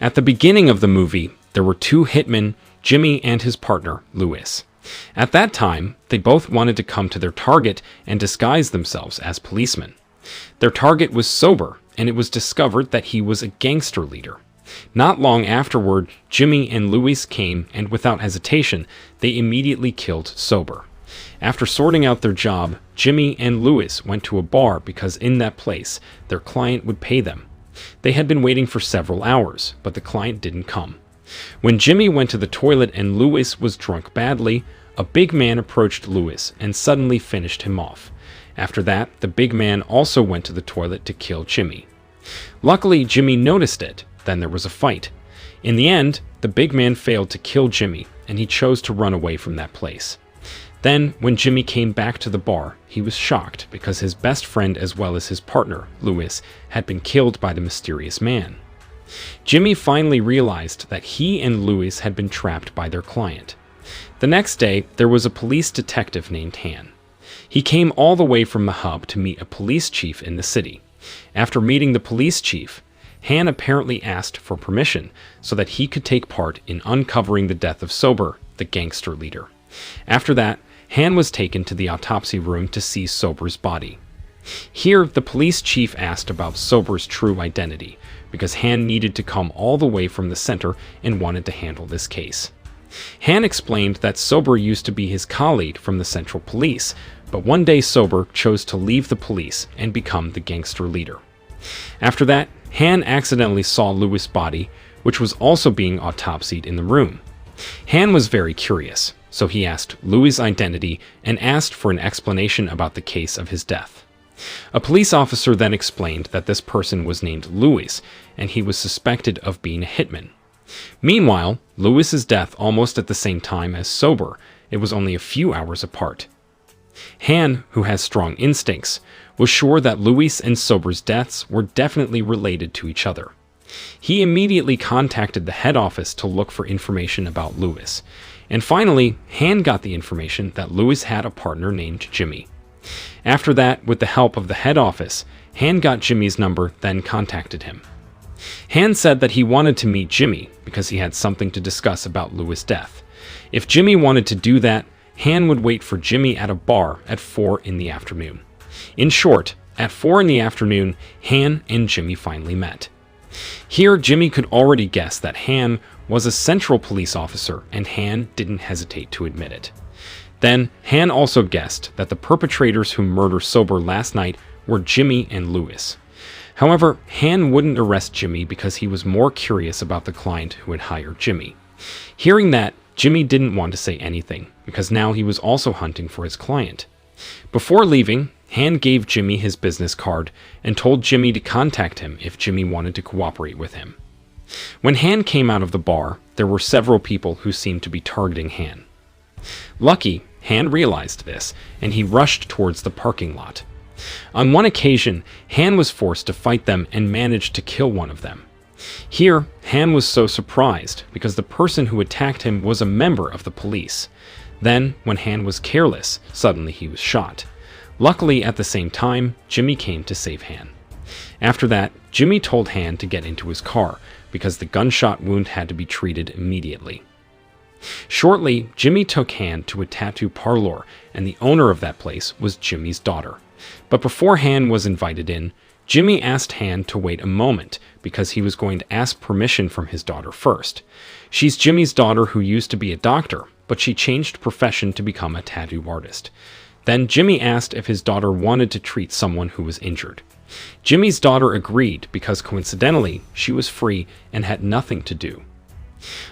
At the beginning of the movie, there were two hitmen, Jimmy and his partner, Louis. At that time, they both wanted to come to their target and disguise themselves as policemen. Their target was Sober, and it was discovered that he was a gangster leader. Not long afterward, Jimmy and Louis came, and without hesitation, they immediately killed Sober. After sorting out their job, Jimmy and Louis went to a bar because in that place, their client would pay them. They had been waiting for several hours, but the client didn't come. When Jimmy went to the toilet and Louis was drunk badly, a big man approached Louis and suddenly finished him off. After that, the big man also went to the toilet to kill Jimmy. Luckily, Jimmy noticed it. Then there was a fight. In the end, the big man failed to kill Jimmy, and he chose to run away from that place. Then, when Jimmy came back to the bar, he was shocked because his best friend as well as his partner, Louis, had been killed by the mysterious man. Jimmy finally realized that he and Louis had been trapped by their client. The next day, there was a police detective named Han. He came all the way from the hub to meet a police chief in the city. After meeting the police chief, Han apparently asked for permission so that he could take part in uncovering the death of Sober, the gangster leader. After that, Han was taken to the autopsy room to see Sober's body. Here, the police chief asked about Sober's true identity, because Han needed to come all the way from the center and wanted to handle this case. Han explained that Sober used to be his colleague from the Central Police, but one day Sober chose to leave the police and become the gangster leader. After that, Han accidentally saw Louis' body, which was also being autopsied in the room. Han was very curious, so he asked Louis' identity and asked for an explanation about the case of his death. A police officer then explained that this person was named Louis, and he was suspected of being a hitman. Meanwhile, Louis' death almost at the same time as Sober, it was only a few hours apart. Han, who has strong instincts, was sure that Louis and Sober's deaths were definitely related to each other. He immediately contacted the head office to look for information about Louis, and finally, Han got the information that Louis had a partner named Jimmy. After that, with the help of the head office, Han got Jimmy's number, then contacted him. Han said that he wanted to meet Jimmy because he had something to discuss about Louis' death. If Jimmy wanted to do that, Han would wait for Jimmy at a bar at 4 in the afternoon. In short, at 4 in the afternoon, Han and Jimmy finally met. Here, Jimmy could already guess that Han was a Central Police officer, and Han didn't hesitate to admit it. Then, Han also guessed that the perpetrators who murdered Sober last night were Jimmy and Louis. However, Han wouldn't arrest Jimmy because he was more curious about the client who had hired Jimmy. Hearing that, Jimmy didn't want to say anything, because now he was also hunting for his client. Before leaving, Han gave Jimmy his business card and told Jimmy to contact him if Jimmy wanted to cooperate with him. When Han came out of the bar, there were several people who seemed to be targeting Han. Lucky, Han realized this, and he rushed towards the parking lot. On one occasion, Han was forced to fight them and managed to kill one of them. Here, Han was so surprised because the person who attacked him was a member of the police. Then, when Han was careless, suddenly he was shot. Luckily, at the same time, Jimmy came to save Han. After that, Jimmy told Han to get into his car because the gunshot wound had to be treated immediately. Shortly, Jimmy took Han to a tattoo parlor, and the owner of that place was Jimmy's daughter. But before Han was invited in, Jimmy asked Han to wait a moment because he was going to ask permission from his daughter first. She's Jimmy's daughter who used to be a doctor, but she changed profession to become a tattoo artist. Then Jimmy asked if his daughter wanted to treat someone who was injured. Jimmy's daughter agreed because coincidentally, she was free and had nothing to do.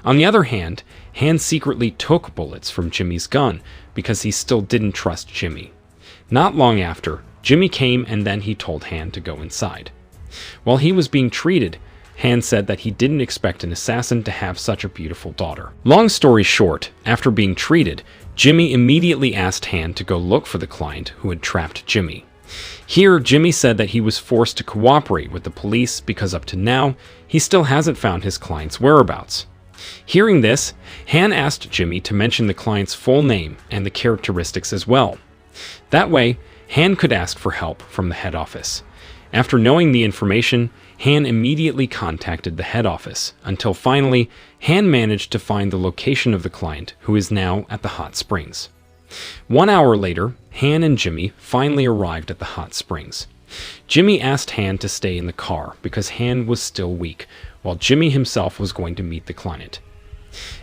On the other hand, Han secretly took bullets from Jimmy's gun because he still didn't trust Jimmy. Not long after, Jimmy came and then he told Han to go inside. While he was being treated, Han said that he didn't expect an assassin to have such a beautiful daughter. Long story short, after being treated, Jimmy immediately asked Han to go look for the client who had trapped Jimmy. Here, Jimmy said that he was forced to cooperate with the police because up to now, he still hasn't found his client's whereabouts. Hearing this, Han asked Jimmy to mention the client's full name and the characteristics as well. That way, Han could ask for help from the head office. After knowing the information, Han immediately contacted the head office, until finally, Han managed to find the location of the client, who is now at the hot springs. 1 hour later, Han and Jimmy finally arrived at the hot springs. Jimmy asked Han to stay in the car because Han was still weak, while Jimmy himself was going to meet the client.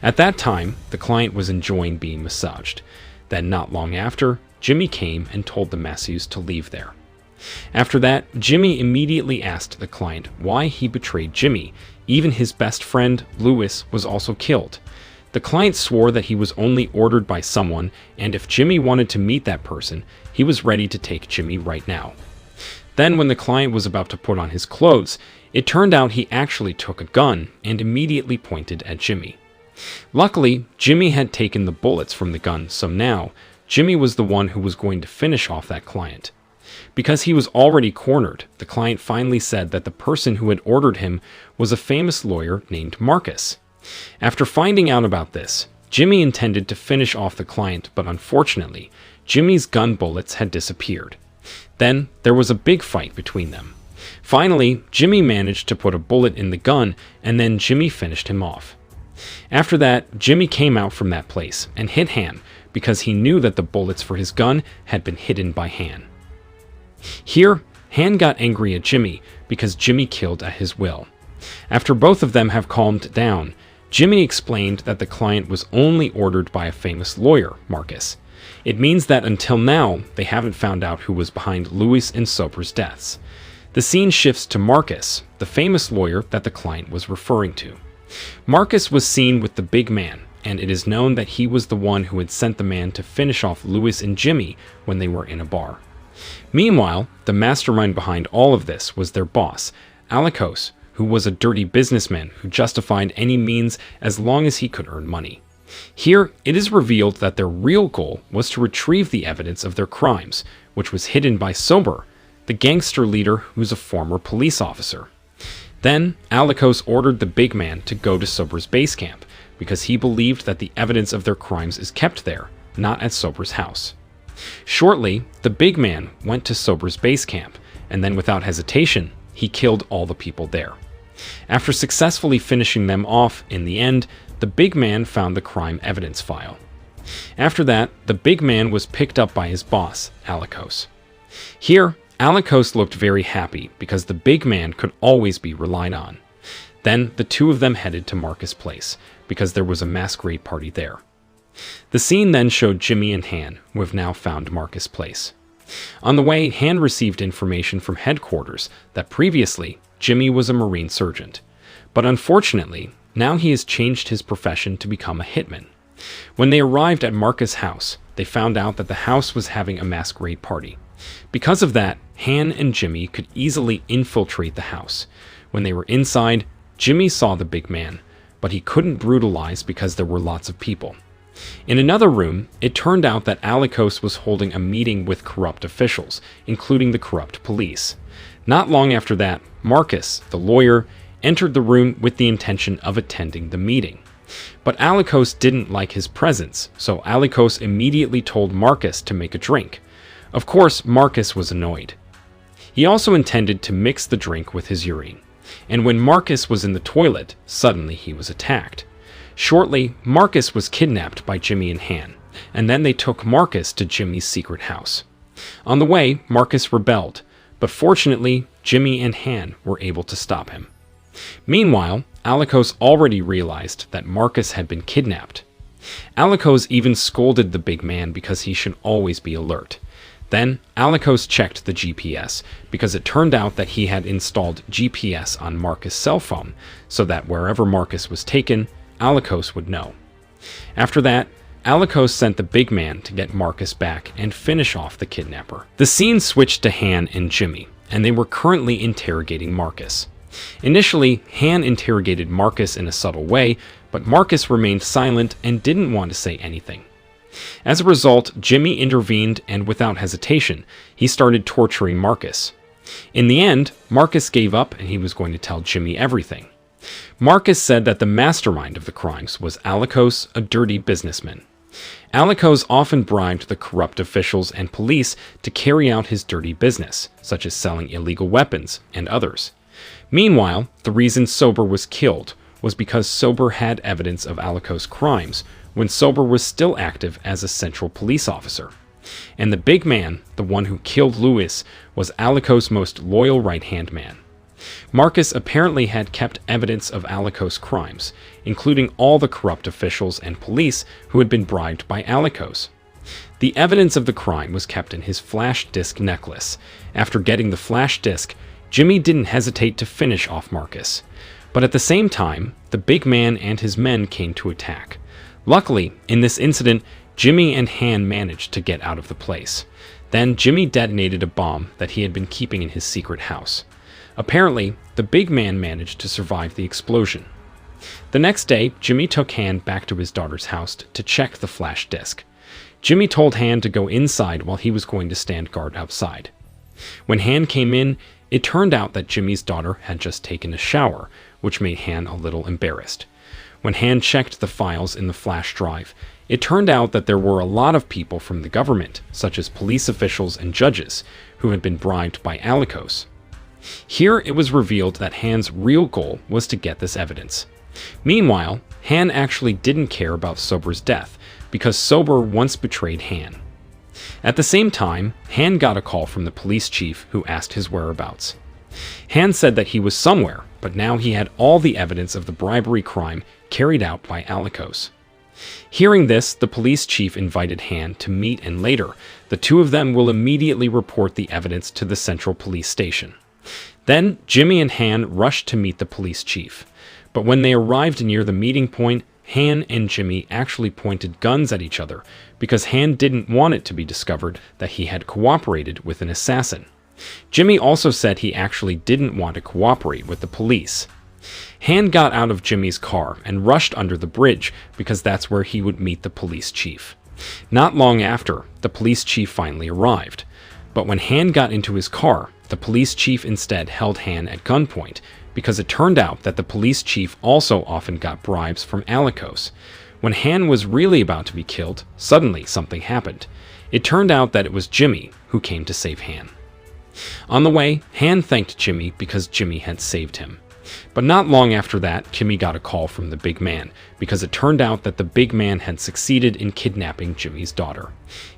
At that time, the client was enjoying being massaged. Then, not long after, Jimmy came and told the masseuse to leave there. After that, Jimmy immediately asked the client why he betrayed Jimmy. Even his best friend, Louis, was also killed. The client swore that he was only ordered by someone, and if Jimmy wanted to meet that person, he was ready to take Jimmy right now. Then, when the client was about to put on his clothes, it turned out he actually took a gun and immediately pointed at Jimmy. Luckily, Jimmy had taken the bullets from the gun, so now, Jimmy was the one who was going to finish off that client. Because he was already cornered, the client finally said that the person who had ordered him was a famous lawyer named Marcus. After finding out about this, Jimmy intended to finish off the client, but unfortunately, Jimmy's gun bullets had disappeared. Then, there was a big fight between them. Finally, Jimmy managed to put a bullet in the gun, and then Jimmy finished him off. After that, Jimmy came out from that place and hit Han because he knew that the bullets for his gun had been hidden by Han. Here, Han got angry at Jimmy because Jimmy killed at his will. After both of them have calmed down, Jimmy explained that the client was only ordered by a famous lawyer, Marcus. It means that until now, they haven't found out who was behind Louis and Soper's deaths. The scene shifts to Marcus, the famous lawyer that the client was referring to. Marcus was seen with the big man, and it is known that he was the one who had sent the man to finish off Louis and Jimmy when they were in a bar. Meanwhile, the mastermind behind all of this was their boss, Alikos, who was a dirty businessman who justified any means as long as he could earn money. Here, it is revealed that their real goal was to retrieve the evidence of their crimes, which was hidden by Sober, the gangster leader who's a former police officer. Then, Alikos ordered the big man to go to Sober's base camp, because he believed that the evidence of their crimes is kept there, not at Sober's house. Shortly, the big man went to Sober's base camp, and then without hesitation, he killed all the people there. After successfully finishing them off, in the end, the big man found the crime evidence file. After that, the big man was picked up by his boss, Alikos. Here, Alikos looked very happy because the big man could always be relied on. Then the two of them headed to Marcus' place because there was a masquerade party there. The scene then showed Jimmy and Han, who have now found Marcus' place. On the way, Han received information from headquarters that previously Jimmy was a Marine sergeant. But unfortunately, now he has changed his profession to become a hitman. When they arrived at Marcus' house, they found out that the house was having a masquerade party. Because of that, Han and Jimmy could easily infiltrate the house. When they were inside, Jimmy saw the big man, but he couldn't brutalize because there were lots of people. In another room, it turned out that Alikos was holding a meeting with corrupt officials, including the corrupt police. Not long after that, Marcus, the lawyer, entered the room with the intention of attending the meeting. But Alikos didn't like his presence, so Alikos immediately told Marcus to make a drink. Of course, Marcus was annoyed. He also intended to mix the drink with his urine. And when Marcus was in the toilet, suddenly he was attacked. Shortly, Marcus was kidnapped by Jimmy and Han, and then they took Marcus to Jimmy's secret house. On the way, Marcus rebelled, but fortunately, Jimmy and Han were able to stop him. Meanwhile, Alikos already realized that Marcus had been kidnapped. Alikos even scolded the big man because he should always be alert. Then, Alikos checked the GPS, because it turned out that he had installed GPS on Marcus' cell phone, so that wherever Marcus was taken, Alikos would know. After that, Alikos sent the big man to get Marcus back and finish off the kidnapper. The scene switched to Han and Jimmy, and they were currently interrogating Marcus. Initially, Han interrogated Marcus in a subtle way, but Marcus remained silent and didn't want to say anything. As a result, Jimmy intervened, and without hesitation, he started torturing Marcus. In the end, Marcus gave up and he was going to tell Jimmy everything. Marcus said that the mastermind of the crimes was Alikos, a dirty businessman. Alikos often bribed the corrupt officials and police to carry out his dirty business, such as selling illegal weapons and others. Meanwhile, the reason Sober was killed was because Sober had evidence of Alikos' crimes when Sober was still active as a central police officer. And the big man, the one who killed Lewis, was Alikos' most loyal right-hand man. Marcus apparently had kept evidence of Alikos' crimes, including all the corrupt officials and police who had been bribed by Alikos. The evidence of the crime was kept in his flash disk necklace. After getting the flash disk, Jimmy didn't hesitate to finish off Marcus. But at the same time, the big man and his men came to attack. Luckily, in this incident, Jimmy and Han managed to get out of the place. Then Jimmy detonated a bomb that he had been keeping in his secret house. Apparently, the big man managed to survive the explosion. The next day, Jimmy took Han back to his daughter's house to check the flash disk. Jimmy told Han to go inside while he was going to stand guard outside. When Han came in, it turned out that Jimmy's daughter had just taken a shower, which made Han a little embarrassed. When Han checked the files in the flash drive, it turned out that there were a lot of people from the government, such as police officials and judges, who had been bribed by Alikos. Here it was revealed that Han's real goal was to get this evidence. Meanwhile, Han actually didn't care about Sober's death, because Sober once betrayed Han. At the same time, Han got a call from the police chief who asked his whereabouts. Han said that he was somewhere, but now he had all the evidence of the bribery crime carried out by Alikos. Hearing this, the police chief invited Han to meet, and later, the two of them will immediately report the evidence to the central police station. Then, Jimmy and Han rushed to meet the police chief. But when they arrived near the meeting point, Han and Jimmy actually pointed guns at each other because Han didn't want it to be discovered that he had cooperated with an assassin. Jimmy also said he actually didn't want to cooperate with the police. Han got out of Jimmy's car and rushed under the bridge because that's where he would meet the police chief. Not long after, the police chief finally arrived. But when Han got into his car, the police chief instead held Han at gunpoint because it turned out that the police chief also often got bribes from Alikos. When Han was really about to be killed, suddenly something happened. It turned out that it was Jimmy who came to save Han. On the way, Han thanked Jimmy because Jimmy had saved him. But not long after that, Jimmy got a call from the big man because it turned out that the big man had succeeded in kidnapping Jimmy's daughter.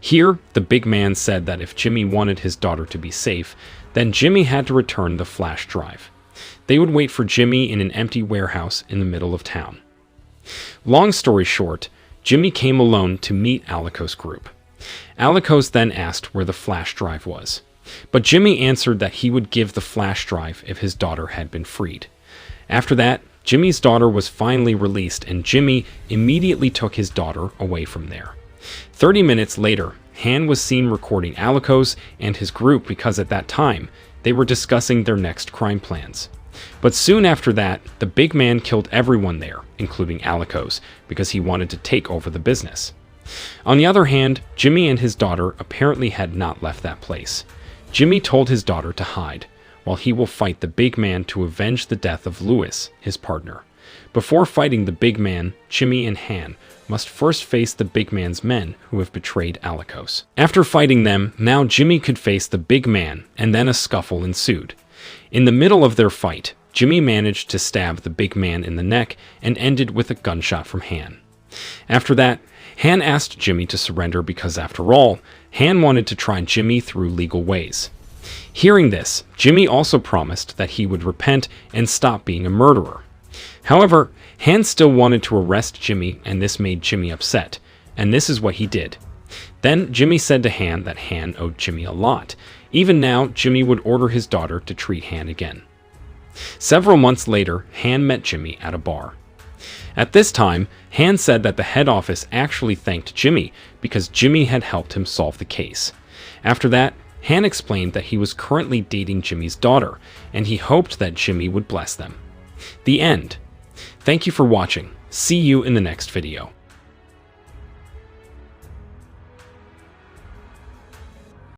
Here, the big man said that if Jimmy wanted his daughter to be safe, then Jimmy had to return the flash drive. They would wait for Jimmy in an empty warehouse in the middle of town. Long story short, Jimmy came alone to meet Alikos' group. Alikos then asked where the flash drive was. But Jimmy answered that he would give the flash drive if his daughter had been freed. After that, Jimmy's daughter was finally released, and Jimmy immediately took his daughter away from there. 30 minutes later, Han was seen recording Alikos and his group because at that time, they were discussing their next crime plans. But soon after that, the big man killed everyone there, including Alikos, because he wanted to take over the business. On the other hand, Jimmy and his daughter apparently had not left that place. Jimmy told his daughter to hide, while he will fight the big man to avenge the death of Lewis, his partner. Before fighting the big man, Jimmy and Han must first face the big man's men who have betrayed Alikos. After fighting them, now Jimmy could face the big man, and then a scuffle ensued. In the middle of their fight, Jimmy managed to stab the big man in the neck and ended with a gunshot from Han. After that, Han asked Jimmy to surrender because, after all, Han wanted to try Jimmy through legal ways. Hearing this, Jimmy also promised that he would repent and stop being a murderer. However, Han still wanted to arrest Jimmy, and this made Jimmy upset, and this is what he did. Then Jimmy said to Han that Han owed Jimmy a lot. Even now, Jimmy would order his daughter to treat Han again. Several months later, Han met Jimmy at a bar. At this time, Han said that the head office actually thanked Jimmy because Jimmy had helped him solve the case. After that, Han explained that he was currently dating Jimmy's daughter, and he hoped that Jimmy would bless them. The end. Thank you for watching. See you in the next video.